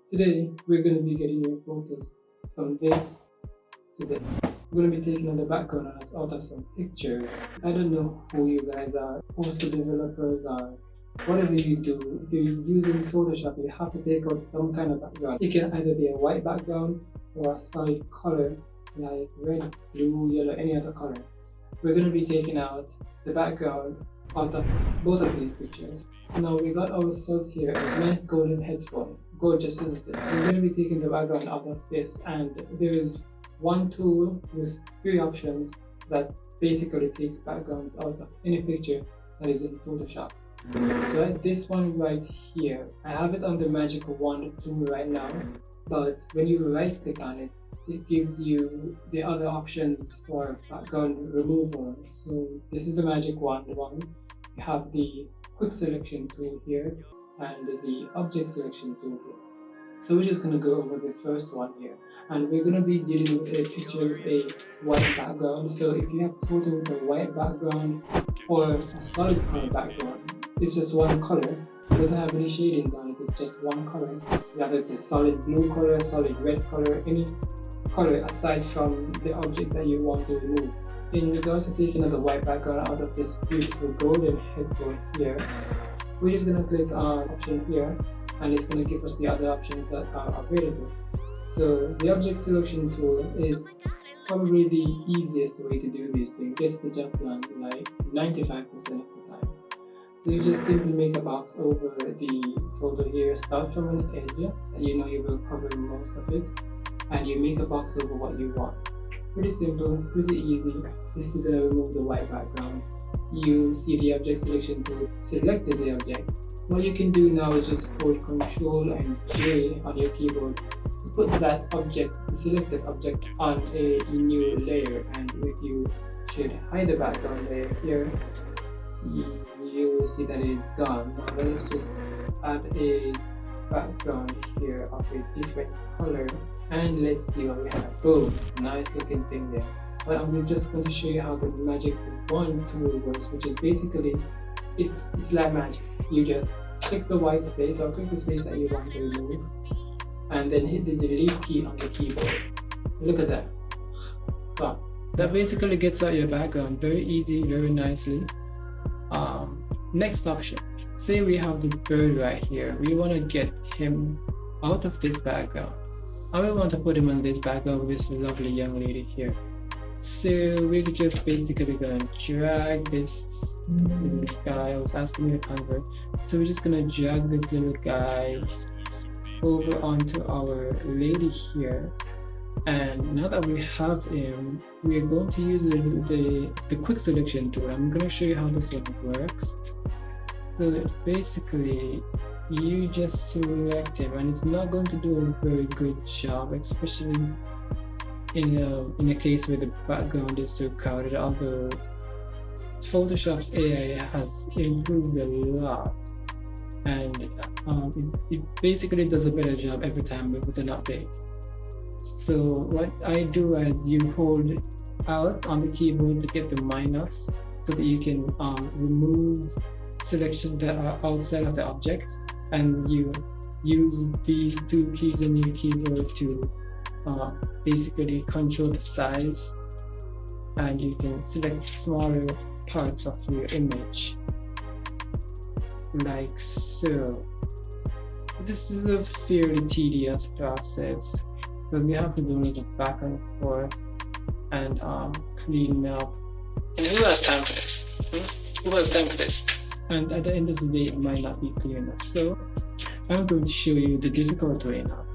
Today, we're going to be getting your photos from this to this. We're going to be taking on the background out of some pictures. I don't know who you guys are, poster developers or whatever you do. If you're using Photoshop, you have to take out some kind of background. It can either be a white background or a solid color like red, blue, yellow, any other color. We're going to be taking out the background out of both of these pictures. Now we got ourselves here a nice golden headphone. Gorgeous, isn't it? We're going to be taking the background out of this, and there is one tool with 3 options that basically takes backgrounds out of any picture that is in Photoshop. So this one right here, I have it on the magic wand tool right now, but when you right click on it, it gives you the other options for background removal. So this is the magic wand one. You have the quick selection tool here and the object selection tool here. So we're just going to go over the first one here, and we're going to be dealing with a picture with a white background. So if you have a photo with a white background or a solid color background, it's just one color. It doesn't have any shadings on it, it's just one color. Whether it's a solid blue color, solid red color, any color aside from the object that you want to remove. In regards to taking out the white background out of this beautiful golden headphone here, we're just going to click on option here, and it's going to give us the other options that are available. So the object selection tool is probably the easiest way to do this thing. Gets the job done like 95% of the time. So you just simply make a box over the photo here, start from an edge that you know you will cover most of it, and you make a box over what you want. Pretty simple, pretty easy. This is going to remove the white background. You see the object selection tool selected the object. What you can do now is just hold Ctrl and J on your keyboard to put that object, the selected object, on a new layer. And if you should hide the background layer here, you will see that it is gone. Now let's just add a background here of a different color, and let's see what we have. Boom, nice looking thing there. But I'm just going to show you how the magic wand tool works, which is basically it's like magic. You just click the white space or click the space that you want to remove, and then hit the delete key on the keyboard. Look at that, it's gone. That basically gets out your background very easy, very nicely. Next option, say we have the bird right here. We want to get him out of this background, and we want to put him on this background with this lovely young lady here. So we're just basically gonna drag this little guy. I was asking me to convert, so we're just gonna drag this little guy over onto our lady here. And now that we have him, we are going to use the quick selection tool. I'm going to show you how this one works. So basically, you just select him, and it's not going to do a very good job, especially in a case where the background is so crowded. Although Photoshop's AI has improved a lot, and it basically does a better job every time with an update. So what I do is you hold Alt on the keyboard to get the minus, so that you can remove selections that are outside of the object, and you use these 2 keys on your keyboard to basically control the size, and you can select smaller parts of your image like so. This is a fairly tedious process because you have to do it back and forth and clean up. And who has time for this? Who has time for this? And at the end of the day, it might not be clear enough. So I'm going to show you the difficult way now.